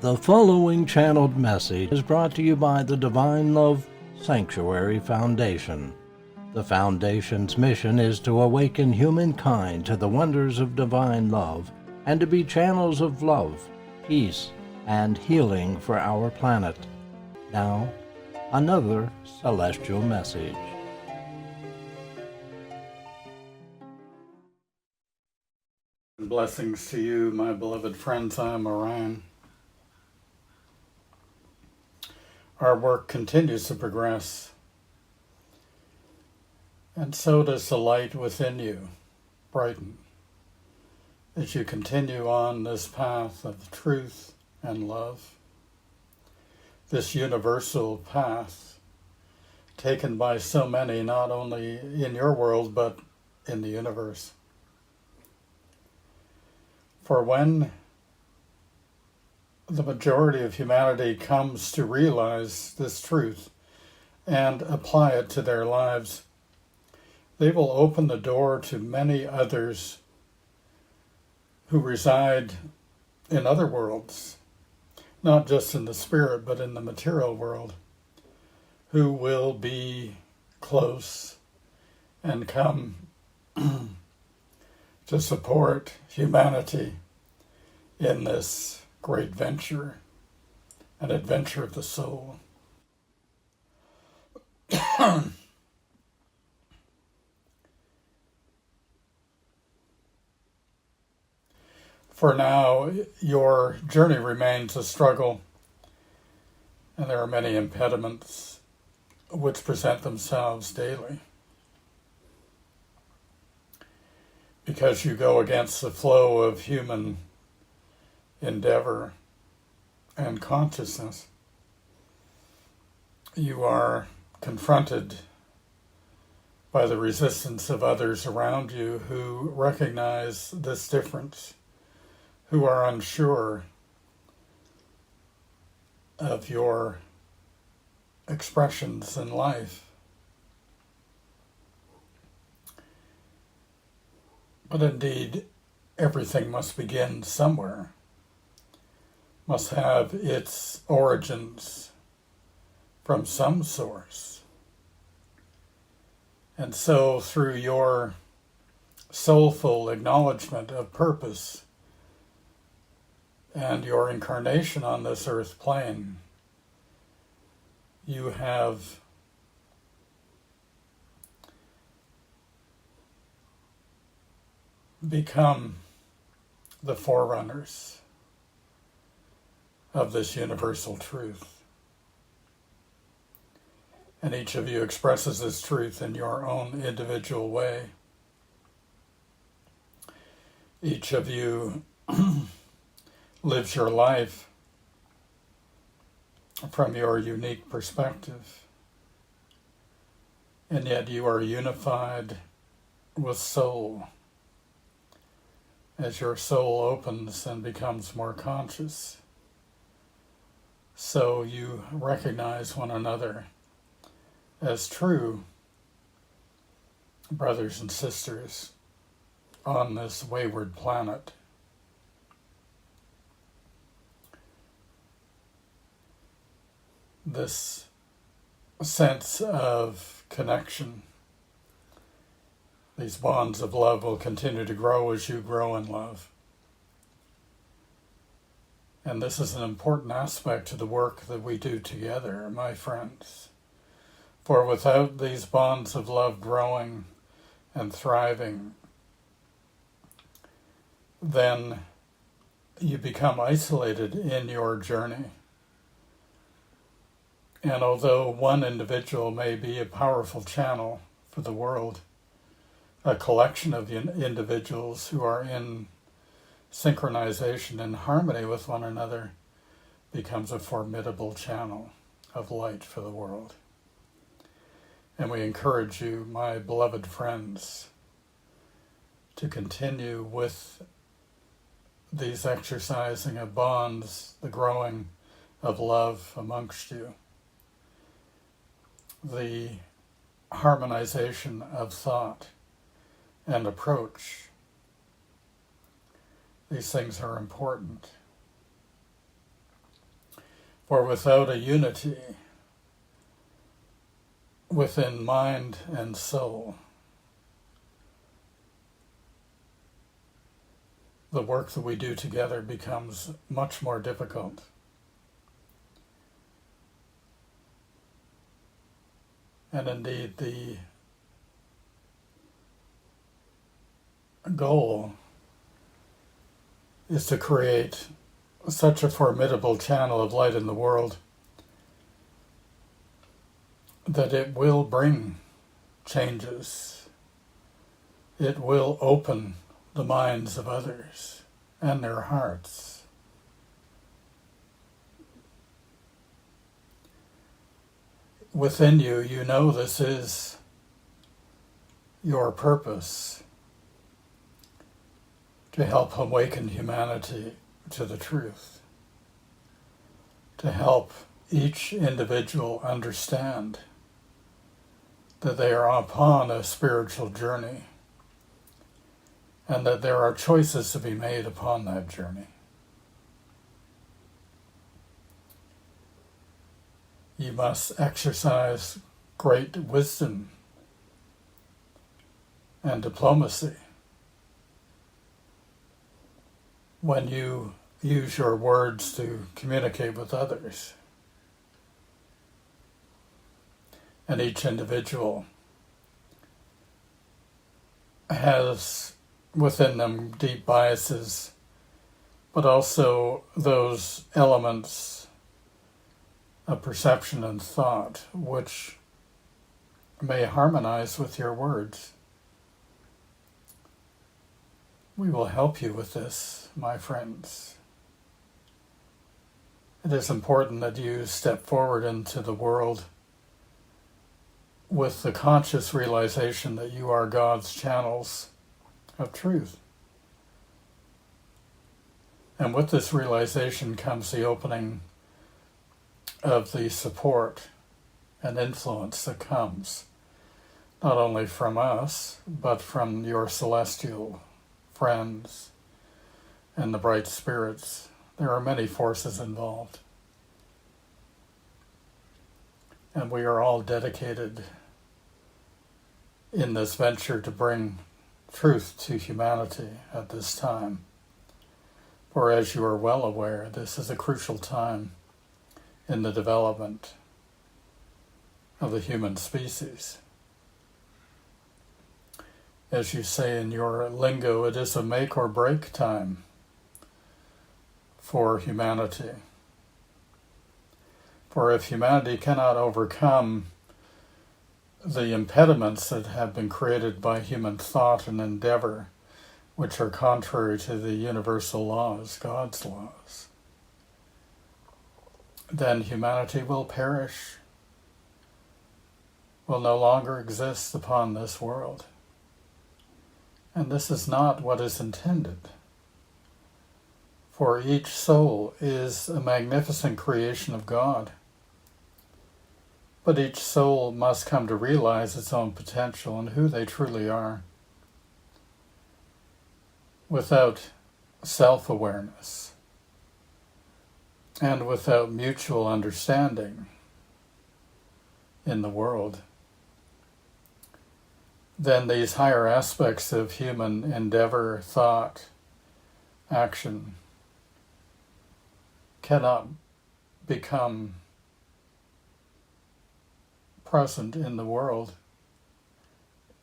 The following channeled message is brought to you by the Divine Love Sanctuary Foundation. The Foundation's mission is to awaken humankind to the wonders of divine love and to be channels of love, peace, and healing for our planet. Now, another celestial message. Blessings to you, my beloved friends. I am Orion. Our work continues to progress, and so does the light within you brighten as you continue on this path of truth and love, this universal path taken by so many, not only in your world, but in the universe. For when the majority of humanity comes to realize this truth and apply it to their lives, they will open the door to many others who reside in other worlds, not just in the spirit, but in the material world, who will be close and come to support humanity in this great venture, an adventure of the soul. For now, your journey remains a struggle, and there are many impediments which present themselves daily, because you go against the flow of human endeavor and consciousness. You are confronted by the resistance of others around you who recognize this difference, who are unsure of your expressions in life. But indeed, everything must begin somewhere, must have its origins from some source. And so through your soulful acknowledgement of purpose and your incarnation on this earth plane, you have become the forerunners of this universal truth. And each of you expresses this truth in your own individual way. Each of you lives your life from your unique perspective. And yet you are unified with soul. As your soul opens and becomes more conscious, so you recognize one another as true brothers and sisters on this wayward planet. This sense of connection, these bonds of love will continue to grow as you grow in love. And this is an important aspect to the work that we do together, my friends. For without these bonds of love growing and thriving, then you become isolated in your journey. And although one individual may be a powerful channel for the world, a collection of individuals who are in synchronization and harmony with one another becomes a formidable channel of light for the world. And we encourage you, my beloved friends, to continue with these exercising of bonds, the growing of love amongst you, the harmonization of thought and approach. These things are important. For without a unity within mind and soul, the work that we do together becomes much more difficult. And indeed, the goal is to create such a formidable channel of light in the world that it will bring changes. It will open the minds of others and their hearts. Within you, you know this is your purpose, to help awaken humanity to the truth, to help each individual understand that they are upon a spiritual journey and that there are choices to be made upon that journey. You must exercise great wisdom and diplomacy when you use your words to communicate with others. And each individual has within them deep biases, but also those elements of perception and thought which may harmonize with your words. We will help you with this, my friends. It is important that you step forward into the world with the conscious realization that you are God's channels of truth. And with this realization comes the opening of the support and influence that comes not only from us, but from your celestial friends and the bright spirits. There are many forces involved. And we are all dedicated in this venture to bring truth to humanity at this time. For as you are well aware, this is a crucial time in the development of the human species. As you say in your lingo, it is a make or break time for humanity. For if humanity cannot overcome the impediments that have been created by human thought and endeavor, which are contrary to the universal laws, God's laws, then humanity will perish, will no longer exist upon this world. And this is not what is intended. For each soul is a magnificent creation of God. But each soul must come to realize its own potential and who they truly are. Without self-awareness and without mutual understanding in the world, then these higher aspects of human endeavor, thought, action cannot become present in the world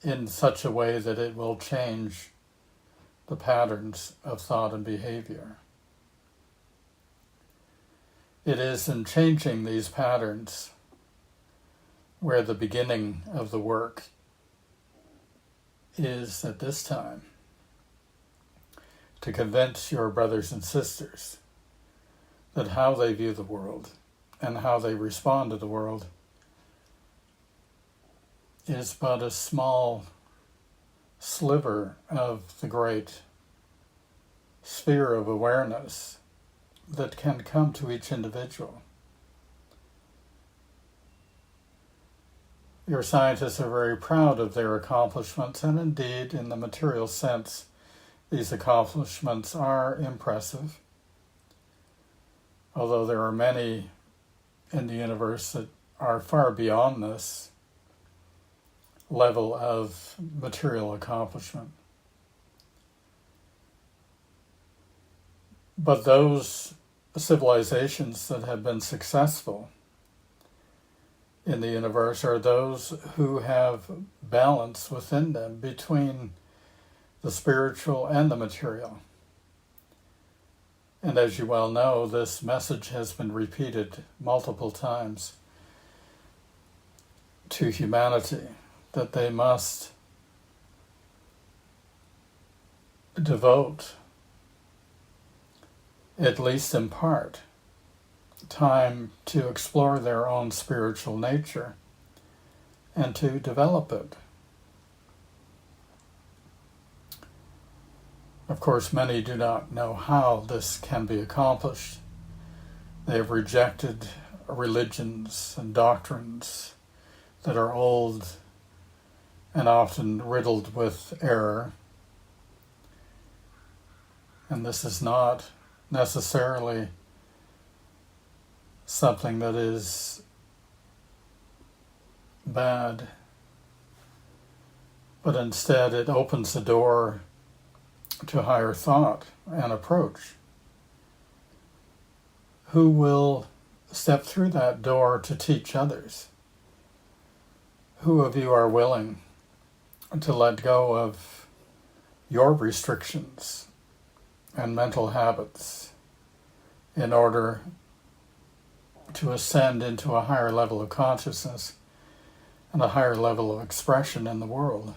in such a way that it will change the patterns of thought and behavior. It is in changing these patterns where the beginning of the work is at this time, to convince your brothers and sisters that how they view the world and how they respond to the world is but a small sliver of the great sphere of awareness that can come to each individual. Your scientists are very proud of their accomplishments, and indeed, in the material sense, these accomplishments are impressive. Although there are many in the universe that are far beyond this level of material accomplishment. But those civilizations that have been successful in the universe are those who have balance within them between the spiritual and the material. And as you well know, this message has been repeated multiple times to humanity, that they must devote, at least in part, time to explore their own spiritual nature and to develop it. Of course, many do not know how this can be accomplished. They have rejected religions and doctrines that are old and often riddled with error. And this is not necessarily something that is bad, but instead it opens the door to higher thought and approach. Who will step through that door to teach others? Who of you are willing to let go of your restrictions and mental habits in order to ascend into a higher level of consciousness and a higher level of expression in the world?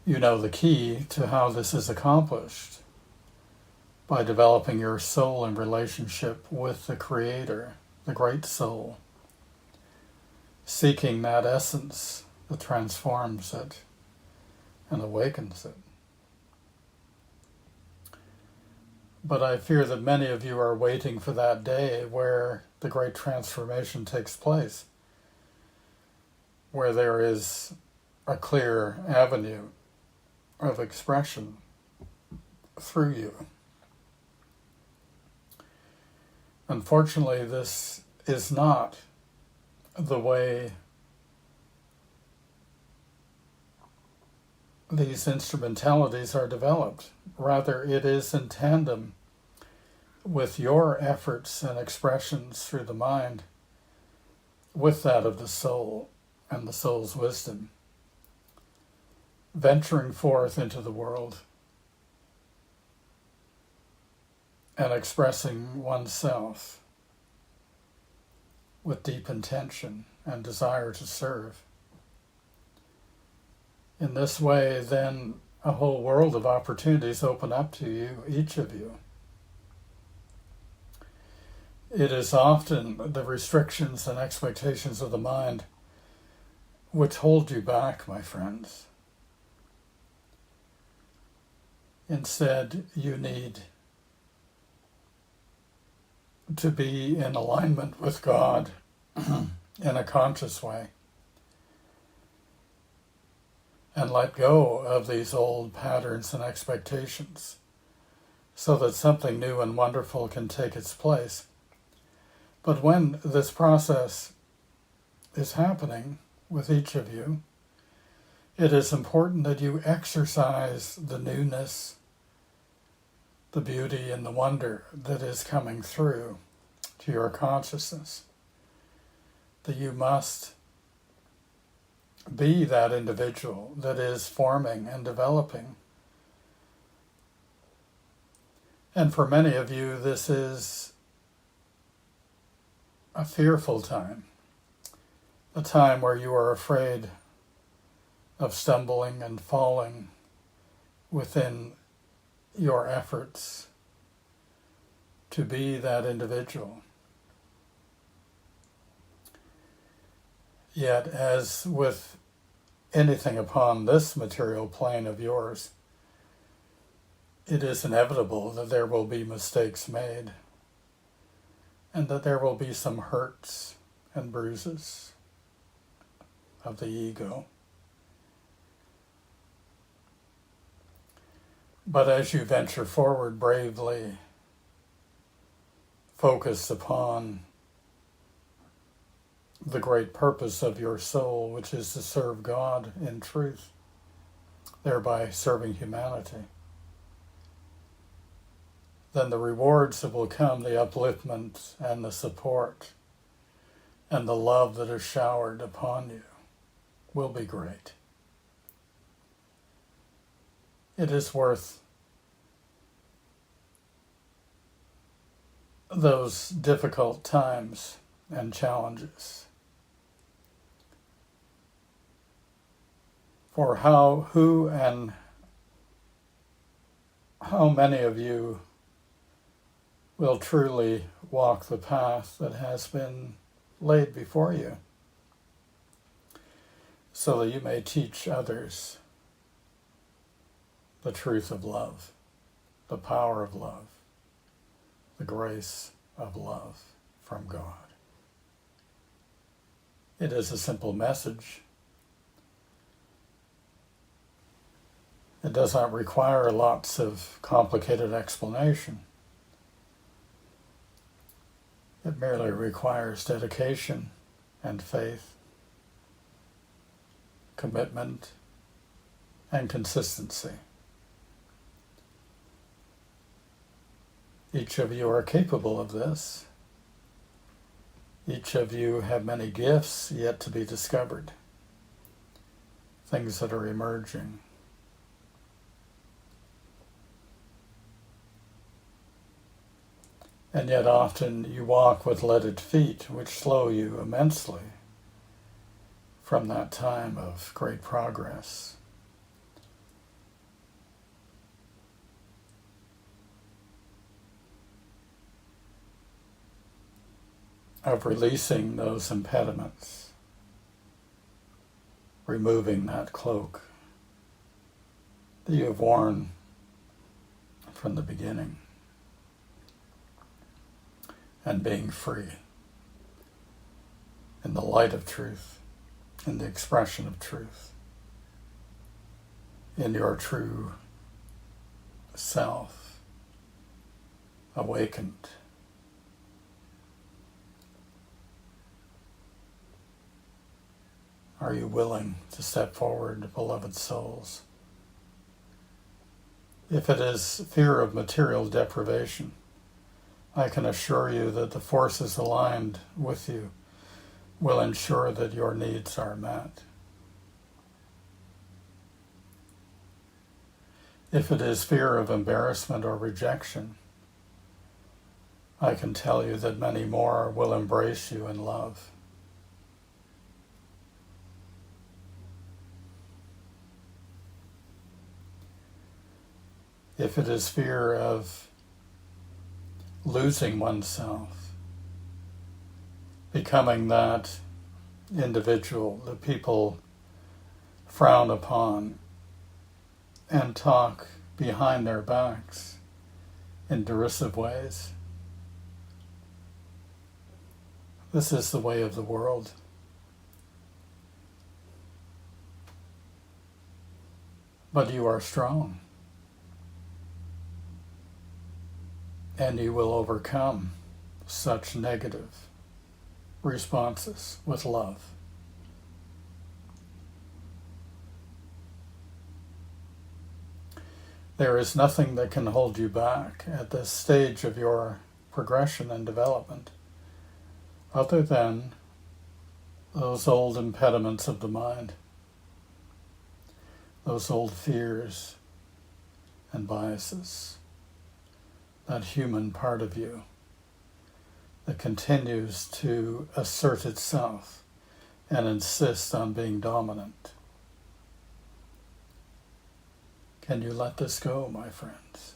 You know the key to how this is accomplished: by developing your soul in relationship with the Creator, the Great Soul, seeking that essence that transforms it and awakens it. But I fear that many of you are waiting for that day where the great transformation takes place, where there is a clear avenue of expression through you. Unfortunately, this is not the way these instrumentalities are developed. Rather, it is in tandem with your efforts and expressions through the mind, with that of the soul and the soul's wisdom, venturing forth into the world and expressing oneself with deep intention and desire to serve. In this way, then, a whole world of opportunities open up to you, each of you. It is often the restrictions and expectations of the mind which hold you back, my friends. Instead, you need to be in alignment with God in a conscious way, and let go of these old patterns and expectations so that something new and wonderful can take its place. But when this process is happening with each of you, it is important that you exercise the newness, the beauty, and the wonder that is coming through to your consciousness. That you must be that individual that is forming and developing. And for many of you, this is a fearful time, a time where you are afraid of stumbling and falling within your efforts to be that individual. Yet, as with anything upon this material plane of yours, it is inevitable that there will be mistakes made, and that there will be some hurts and bruises of the ego. But as you venture forward bravely focus upon the great purpose of your soul, which is to serve God in truth, thereby serving humanity, then the rewards that will come, the upliftment and the support and the love that is showered upon you will be great. It is worth those difficult times and challenges. For who and how many of you will truly walk the path that has been laid before you, so that you may teach others the truth of love, the power of love, the grace of love from God. It is a simple message. It does not require lots of complicated explanation. It merely requires dedication and faith, commitment, and consistency. Each of you are capable of this. Each of you have many gifts yet to be discovered, things that are emerging. And yet often you walk with leaded feet, which slow you immensely from that time of great progress. Of releasing those impediments, removing that cloak that you have worn from the beginning, and being free in the light of truth, in the expression of truth, in your true self, awakened. Are you willing to step forward, beloved souls? If it is fear of material deprivation, I can assure you that the forces aligned with you will ensure that your needs are met. If it is fear of embarrassment or rejection, I can tell you that many more will embrace you in love. If it is fear of losing oneself, becoming that individual that people frown upon and talk behind their backs in derisive ways, this is the way of the world. But you are strong. And you will overcome such negative responses with love. There is nothing that can hold you back at this stage of your progression and development, other than those old impediments of the mind, those old fears and biases. That human part of you that continues to assert itself and insist on being dominant. Can you let this go, my friends?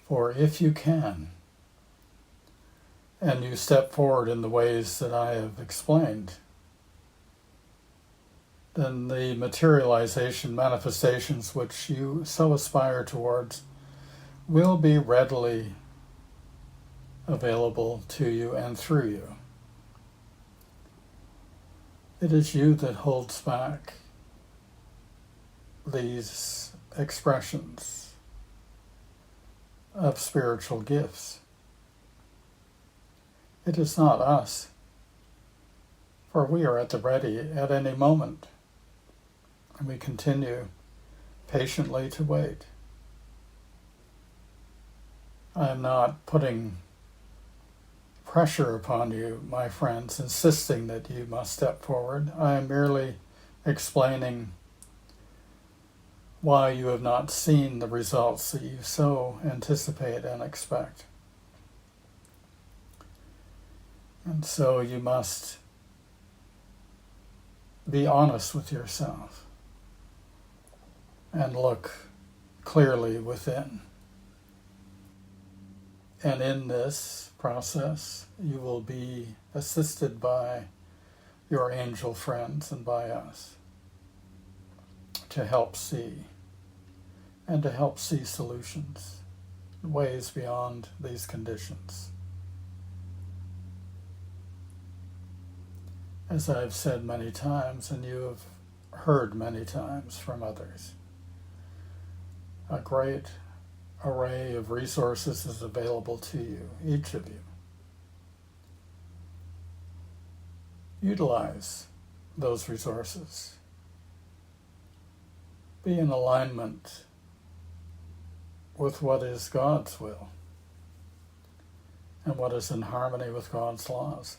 For if you can, and you step forward in the ways that I have explained, then the materialization manifestations which you so aspire towards will be readily available to you and through you. It is you that holds back these expressions of spiritual gifts. It is not us, for we are at the ready at any moment, and we continue patiently to wait. I am not putting pressure upon you, my friends, insisting that you must step forward. I am merely explaining why you have not seen the results that you so anticipate and expect. And so you must be honest with yourself and look clearly within. And in this process, you will be assisted by your angel friends and by us to help see and to help see solutions, ways beyond these conditions. As I've said many times, and you have heard many times from others, a great array of resources is available to you, each of you. Utilize those resources. Be in alignment with what is God's will and what is in harmony with God's laws.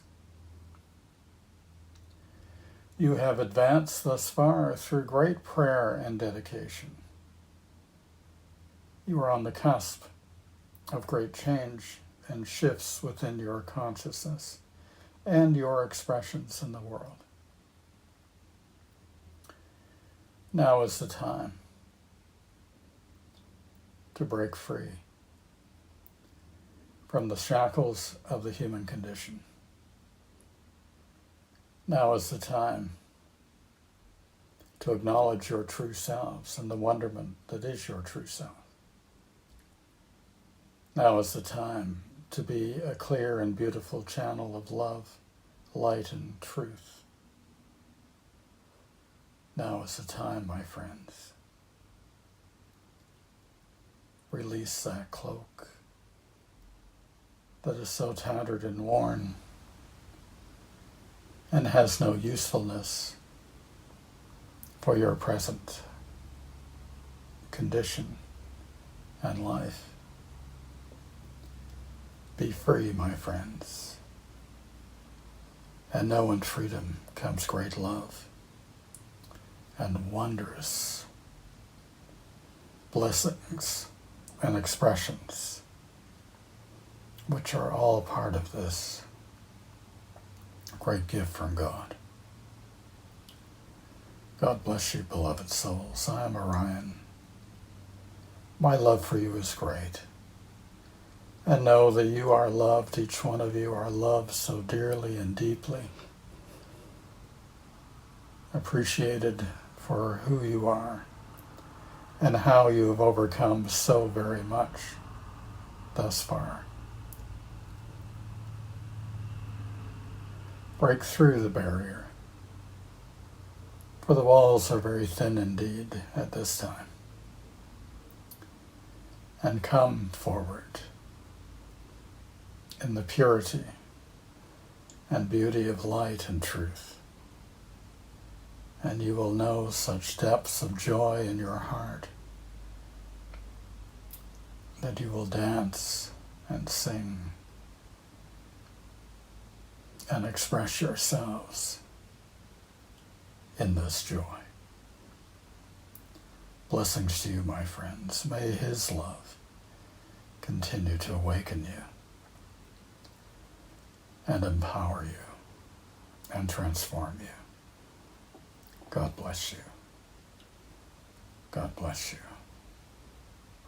You have advanced thus far through great prayer and dedication. You are on the cusp of great change and shifts within your consciousness and your expressions in the world. Now is the time to break free from the shackles of the human condition. Now is the time to acknowledge your true selves and the wonderment that is your true self. Now is the time to be a clear and beautiful channel of love, light, and truth. Now is the time, my friends. Release that cloak that is so tattered and worn and has no usefulness for your present condition and life. Be free, my friends, and know in freedom comes great love and wondrous blessings and expressions, which are all part of this great gift from God. God bless you, beloved souls. I am Orion. My love for you is great. And know that you are loved, each one of you are loved so dearly and deeply, appreciated for who you are and how you have overcome so very much thus far. Break through the barrier, for the walls are very thin indeed at this time, and come forward in the purity and beauty of light and truth. And you will know such depths of joy in your heart that you will dance and sing and express yourselves in this joy. Blessings to you, my friends. May His love continue to awaken you and empower you and transform you. God bless you. God bless you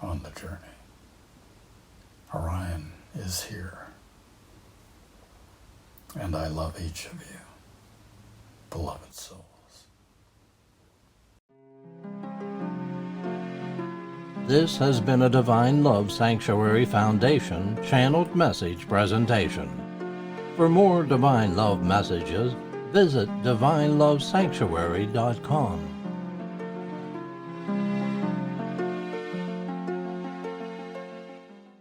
on the journey. Orion is here, and I love each of you, beloved souls. This has been a Divine Love Sanctuary Foundation channeled message presentation. For more Divine Love messages, visit divinelovesanctuary.com.